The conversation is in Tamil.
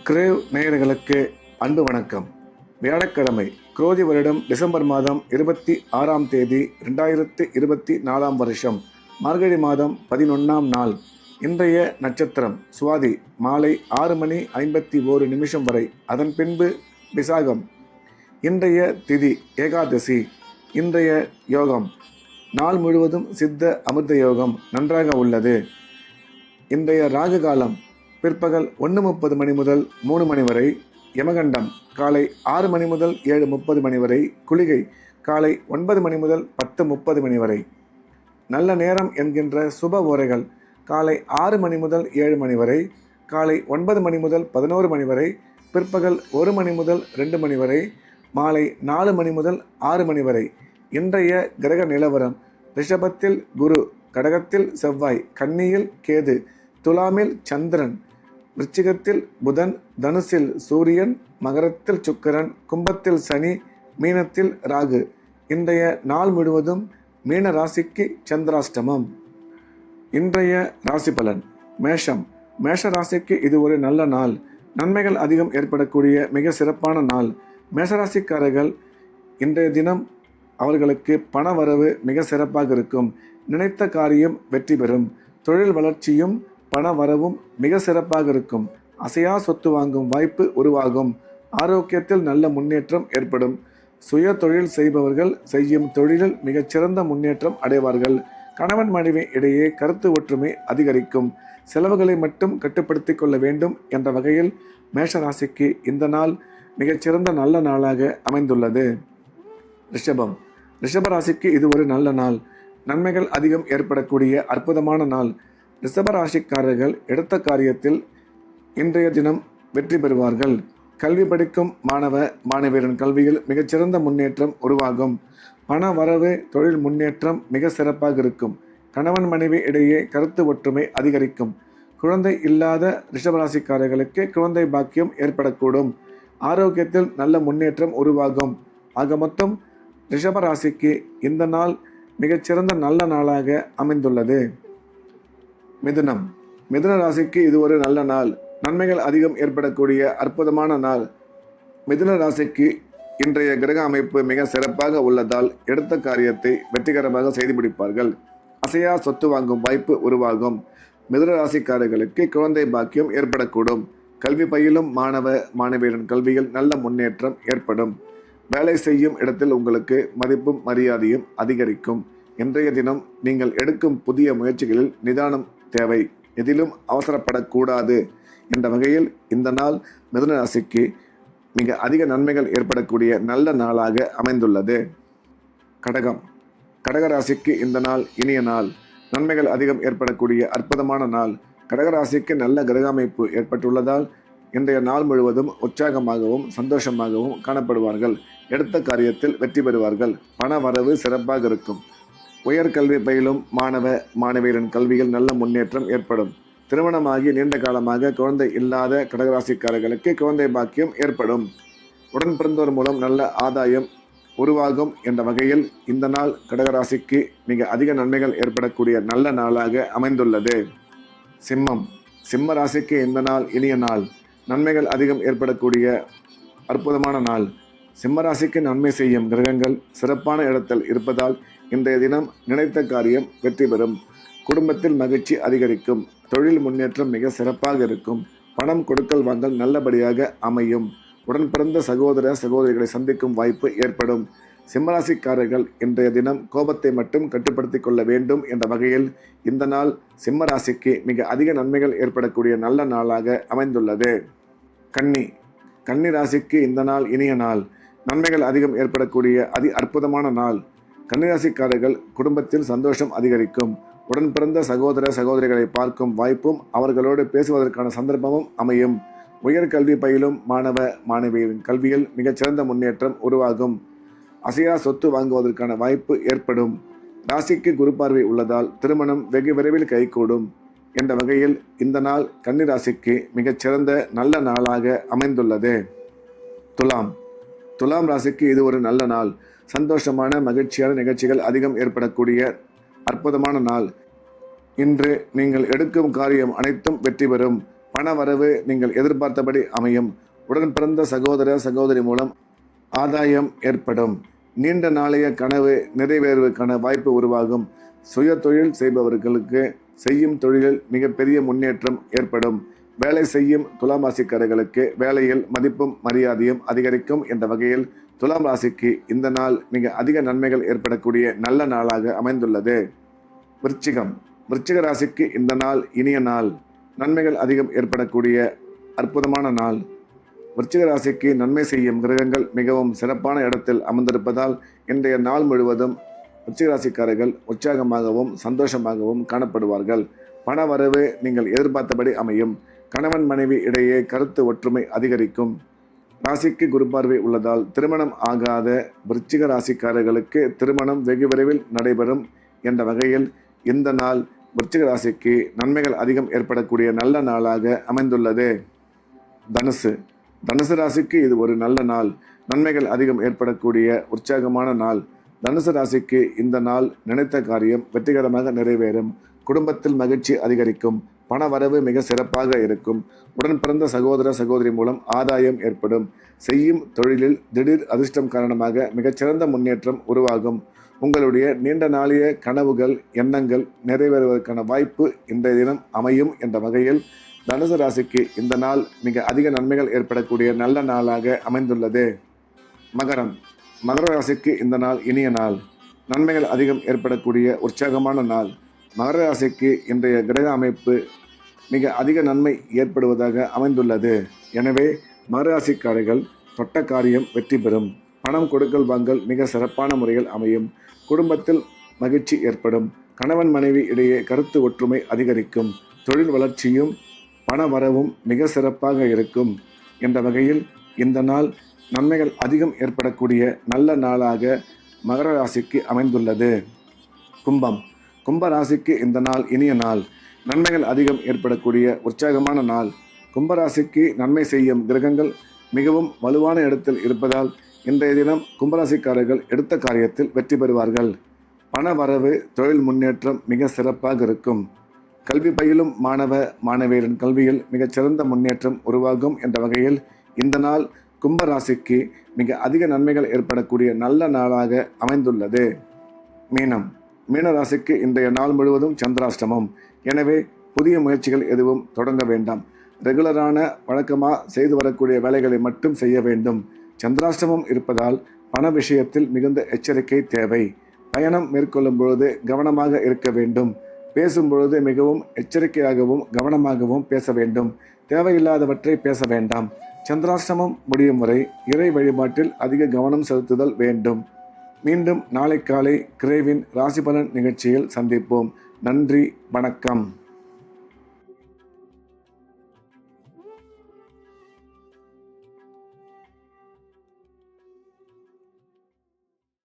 கிரேவ் நேயர்களுக்கு அன்பு வணக்கம். வியாழக்கிழமை, குரோதி வருடம் டிசம்பர் மாதம் 26ஆம் தேதி 2024ஆம் வருஷம், மார்கழி மாதம் 11ஆம் நாள். இன்றைய நட்சத்திரம் சுவாதி, மாலை 6:51 வரை. அதன் பின்பு விசாகம். இன்றைய திதி ஏகாதசி. இன்றைய யோகம், நாள் முழுவதும் சித்த அமிர்த யோகம் நன்றாக உள்ளது. இன்றைய ராகு காலம் பிற்பகல் 1:30 முதல் 3 வரை. யமகண்டம் காலை 6 முதல் 7:30 வரை. குளிகை காலை 9 முதல் 10:30 வரை. நல்ல நேரம் என்கின்ற சுப ஓரைகள் காலை 6 முதல் 7 வரை, காலை 9 முதல் 11 வரை, பிற்பகல் 1 முதல் 2 வரை, மாலை 4 முதல் 6 வரை. இன்றைய கிரக நிலவரம்: ரிஷபத்தில் குரு, கடகத்தில் செவ்வாய், கன்னியில் கேது, துலாமில் சந்திரன், விருச்சிகத்தில் புதன், தனுசில் சூரியன், மகரத்தில் சுக்கிரன், கும்பத்தில் சனி, மீனத்தில் ராகு. இன்றைய நாள் முழுவதும் மீன ராசிக்கு சந்திராஷ்டமம். இன்றைய ராசி பலன்: மேஷம். மேஷ ராசிக்கு இது ஒரு நல்ல நாள். நன்மைகள் அதிகம் ஏற்படக்கூடிய மிக சிறப்பான நாள். மேஷராசிக்காரர்கள் இன்றைய தினம் அவர்களுக்கு பண வரவு மிக சிறப்பாக இருக்கும். நினைத்த காரியம் வெற்றி பெறும். தொழில் வளர்ச்சியும் பண வரவும் மிக சிறப்பாக இருக்கும். அசையா சொத்து வாங்கும் வாய்ப்பு உருவாகும். ஆரோக்கியத்தில் நல்ல முன்னேற்றம் ஏற்படும். சுய தொழில் செய்பவர்கள் செய்யும் தொழிலில் மிகச்சிறந்த முன்னேற்றம் அடைவார்கள். கணவன் மனைவி இடையே கருத்து ஒற்றுமை அதிகரிக்கும். செலவுகளை மட்டும் கட்டுப்படுத்தி கொள்ள வேண்டும் என்ற வகையில் மேஷராசிக்கு இந்த நாள் மிகச்சிறந்த நல்ல நாளாக அமைந்துள்ளது. ரிஷபம். ரிஷபராசிக்கு இது ஒரு நல்ல நாள். நன்மைகள் அதிகம் ஏற்படக்கூடிய அற்புதமான நாள். ரிஷபராசிக்காரர்கள் எடுத்த காரியத்தில் இன்றைய தினம் வெற்றி பெறுவார்கள். கல்வி படிக்கும் மாணவ மாணவியரின் கல்வியில் மிகச்சிறந்த முன்னேற்றம் உருவாகும். பண வரவு, தொழில் முன்னேற்றம் மிக சிறப்பாக இருக்கும். கணவன் மனைவி இடையே கருத்து ஒற்றுமை அதிகரிக்கும். குழந்தை இல்லாத ரிஷபராசிக்காரர்களுக்கு குழந்தை பாக்கியம் ஏற்படக்கூடும். ஆரோக்கியத்தில் நல்ல முன்னேற்றம் உருவாகும். ஆக மொத்தம் ரிஷபராசிக்கு இந்த நாள் மிகச்சிறந்த நல்ல நாளாக அமைந்துள்ளது. மிதுனம். மிதுன ராசிக்கு இது ஒரு நல்ல நாள். நன்மைகள் அதிகம் ஏற்படக்கூடிய அற்புதமான நாள். மிதுன ராசிக்கு இன்றைய கிரக அமைப்பு மிக சிறப்பாக உள்ளதால் எடுத்த காரியத்தை வெற்றிகரமாக செய்து முடிப்பார்கள். அசையா சொத்து வாங்கும் வாய்ப்பு உருவாகும். மிதுன ராசிக்காரர்களுக்கு குழந்தை பாக்கியம் ஏற்படக்கூடும். கல்வி பயிலும் மாணவ மாணவியரின் கல்வியில் நல்ல முன்னேற்றம் ஏற்படும். வேலை செய்யும் இடத்தில் உங்களுக்கு மதிப்பும் மரியாதையும் அதிகரிக்கும். இன்றைய தினம் நீங்கள் எடுக்கும் புதிய முயற்சிகளில் நிதானம் தேவை. எதிலும் அவசரப்படக்கூடாது என்ற வகையில் இந்த நாள் மிதுன ராசிக்கு மிக அதிக நன்மைகள் ஏற்படக்கூடிய நல்ல நாளாக அமைந்துள்ளது. கடகம். கடகராசிக்கு இந்த நாள் இனிய நாள். நன்மைகள் அதிகம் ஏற்படக்கூடிய அற்புதமான நாள். கடகராசிக்கு நல்ல கிரக அமைப்பு ஏற்பட்டுள்ளதால் இன்றைய நாள் முழுவதும் உற்சாகமாகவும் சந்தோஷமாகவும் காணப்படுவார்கள். எடுத்த காரியத்தில் வெற்றி பெறுவார்கள். பண வரவு சிறப்பாக இருக்கும். உயர்கல்வி பயிலும் மாணவ மாணவியரின் கல்வியில் நல்ல முன்னேற்றம் ஏற்படும். திருமணமாகி நீண்ட காலமாக குழந்தை இல்லாத கடகராசிக்காரர்களுக்கு குழந்தை பாக்கியம் ஏற்படும். உடன் பிறந்தோர் மூலம் நல்ல ஆதாயம் உருவாகும் என்ற வகையில் இந்த நாள் கடகராசிக்கு மிக அதிக நன்மைகள் ஏற்படக்கூடிய நல்ல நாளாக அமைந்துள்ளது. சிம்மம். சிம்ம ராசிக்கு இந்த நாள் இனிய நாள். நன்மைகள் அதிகம் ஏற்படக்கூடிய அற்புதமான நாள். சிம்மராசிக்கு நன்மை செய்யும் கிரகங்கள் சிறப்பான இடத்தில் இருப்பதால் இன்றைய தினம் நினைத்த காரியம் வெற்றி பெறும். குடும்பத்தில் மகிழ்ச்சி அதிகரிக்கும். தொழில் முன்னேற்றம் மிக சிறப்பாக இருக்கும். பணம் கொடுக்கல் வாங்கல் நல்லபடியாக அமையும். உடன் பிறந்த சகோதர சகோதரிகளை சந்திக்கும் வாய்ப்பு ஏற்படும். சிம்மராசிக்காரர்கள் இன்றைய தினம் கோபத்தை மட்டும் கட்டுப்படுத்தி கொள்ள வேண்டும் என்ற வகையில் இந்த நாள் சிம்ம ராசிக்கு மிக அதிக நன்மைகள் ஏற்படக்கூடிய நல்ல நாளாக அமைந்துள்ளது. கன்னி. கன்னி ராசிக்கு இந்த நாள் இனிய நாள். நன்மைகள் அதிகம் ஏற்படக்கூடிய அற்புதமான நாள். கன்னிராசிக்காரர்கள் குடும்பத்தில் சந்தோஷம் அதிகரிக்கும். உடன் பிறந்த சகோதர சகோதரிகளை பார்க்கும் வாய்ப்பும் அவர்களோடு பேசுவதற்கான சந்தர்ப்பமும் அமையும். உயர்கல்வி பயிலும் மாணவ மாணவியரின் கல்வியில் மிகச்சிறந்த முன்னேற்றம் உருவாகும். அசையா சொத்து வாங்குவதற்கான வாய்ப்பு ஏற்படும். ராசிக்கு குரு பார்வை உள்ளதால் திருமணம் வெகு விரைவில் கைகூடும் என்ற வகையில் இந்த நாள் கன்னிராசிக்கு மிகச்சிறந்த நல்ல நாளாக அமைந்துள்ளது. துலாம். துலாம் ராசிக்கு இது ஒரு நல்ல நாள். சந்தோஷமான மகிழ்ச்சியான நிகழ்ச்சிகள் அதிகம் ஏற்படக்கூடிய அற்புதமான நாள். இன்று நீங்கள் எடுக்கும் காரியம் அனைத்தும் வெற்றி பெறும். பண வரவு நீங்கள் எதிர்பார்த்தபடி அமையும். உடன் பிறந்த சகோதர சகோதரி மூலம் ஆதாயம் ஏற்படும். நீண்ட நாளைய கனவு நிறைவேறுவதற்கான வாய்ப்பு உருவாகும். சுய தொழில் செய்பவர்களுக்கு செய்யும் தொழிலில் மிகப்பெரிய முன்னேற்றம் ஏற்படும். வேலை செய்யும் துலாம் ராசிக்காரர்களுக்கு வேலையில் மதிப்பும் மரியாதையும் அதிகரிக்கும் என்ற வகையில் துலாம் ராசிக்கு இந்த நாள் மிக அதிக நன்மைகள் ஏற்படக்கூடிய நல்ல நாளாக அமைந்துள்ளது. விருச்சிகம். விருச்சிக ராசிக்கு இந்த நாள் இனிய நாள். நன்மைகள் அதிகம் ஏற்படக்கூடிய அற்புதமான நாள். விருச்சிக ராசிக்கு நன்மை செய்யும் கிரகங்கள் மிகவும் சிறப்பான இடத்தில் அமர்ந்திருப்பதால் இன்றைய நாள் முழுவதும் விருச்சிக ராசிக்காரர்கள் உற்சாகமாகவும் சந்தோஷமாகவும் காணப்படுவார்கள். பண வரவு நீங்கள் எதிர்பார்த்தபடி அமையும். கணவன் மனைவி இடையே கருத்து ஒற்றுமை அதிகரிக்கும். ராசிக்கு குரு பார்வை உள்ளதால் திருமணம் ஆகாத விருச்சிக ராசிக்காரர்களுக்கு திருமணம் வெகு விரைவில் நடைபெறும் என்ற வகையில் இந்த நாள் விருச்சிக ராசிக்கு நன்மைகள் அதிகம் ஏற்படக்கூடிய நல்ல நாளாக அமைந்துள்ளது. தனுசு. தனுசு ராசிக்கு இது ஒரு நல்ல நாள். நன்மைகள் அதிகம் ஏற்படக்கூடிய உற்சாகமான நாள். தனுசு ராசிக்கு இந்த நாள் நினைத்த காரியம் வெற்றிகரமாக நிறைவேறும். குடும்பத்தில் மகிழ்ச்சி அதிகரிக்கும். பண வரவு மிக சிறப்பாக இருக்கும். உடன் பிறந்த சகோதர சகோதரி மூலம் ஆதாயம் ஏற்படும். செய்யும் தொழிலில் திடீர் அதிர்ஷ்டம் காரணமாக மிகச்சிறந்த முன்னேற்றம் உருவாகும். உங்களுடைய நீண்ட நாளைய கனவுகள் எண்ணங்கள் நிறைவேறுவதற்கான வாய்ப்பு இன்றைய தினம் அமையும் என்ற வகையில் தனுசு ராசிக்கு இந்த நாள் மிக அதிக நன்மைகள் ஏற்படக்கூடிய நல்ல நாளாக அமைந்துள்ளது. மகரம். மகர ராசிக்கு இந்த நாள் இனிய நாள். நன்மைகள் அதிகம் ஏற்படக்கூடிய உற்சாகமான நாள். மகர ராசிக்கு இன்றைய கிரக அமைப்பு மிக அதிக நன்மை ஏற்படுவதாக அமைந்துள்ளது. எனவே மகர ராசிக்காரர்கள் தொட்ட காரியம் வெற்றி பெறும். பணம் கொடுக்கல் வாங்கல் மிக சிறப்பான முறையில் அமையும். குடும்பத்தில் மகிழ்ச்சி ஏற்படும். கணவன் மனைவி இடையே கருத்து ஒற்றுமை அதிகரிக்கும். தொழில் வளர்ச்சியும் பண வரவும் மிக சிறப்பாக இருக்கும் என்ற வகையில் இந்த நாள் நன்மைகள் அதிகம் ஏற்படக்கூடிய நல்ல நாளாக மகர ராசிக்கு அமைந்துள்ளது. கும்பம். கும்ப ராசிக்கு இந்த நாள் இனிய நாள். நன்மைகள் அதிகம் ஏற்படக்கூடிய உற்சாகமான நாள். கும்பராசிக்கு நன்மை செய்யும் கிரகங்கள் மிகவும் வலுவான இடத்தில் இருப்பதால் இன்றைய தினம் கும்பராசிக்காரர்கள் எடுத்த காரியத்தில் வெற்றி பெறுவார்கள். பண வரவு தொழில் முன்னேற்றம் மிக சிறப்பாக இருக்கும். கல்வி பயிலும் மாணவ மாணவியரின் கல்வியில் மிகச்சிறந்த முன்னேற்றம் உருவாகும் என்ற வகையில் இந்த நாள் கும்பராசிக்கு மிக அதிக நன்மைகள் ஏற்படக்கூடிய நல்ல நாளாக அமைந்துள்ளது. மீனம். மீன ராசிக்கு இன்றைய நாள் முழுவதும் சந்திராஷ்டமம். எனவே புதிய முயற்சிகள் எதுவும் தொடங்க வேண்டாம். ரெகுலரான வழக்கமாக செய்து வரக்கூடிய வேலைகளை மட்டும் செய்ய வேண்டும். சந்திராஷ்டமம் இருப்பதால் பண விஷயத்தில் மிகுந்த எச்சரிக்கை தேவை. பயணம் மேற்கொள்ளும் பொழுது கவனமாக இருக்க வேண்டும். பேசும்பொழுது மிகவும் எச்சரிக்கையாகவும் கவனமாகவும் பேச வேண்டும். தேவையில்லாதவற்றை பேச வேண்டாம். சந்திராஷ்டமம் முடியும் வரை இறை வழிபாட்டில் அதிக கவனம் செலுத்துதல் வேண்டும். மீண்டும் நாளை காலை கிரேவின் ராசிபலன் நிகழ்ச்சியில் சந்திப்போம். நன்றி, வணக்கம்.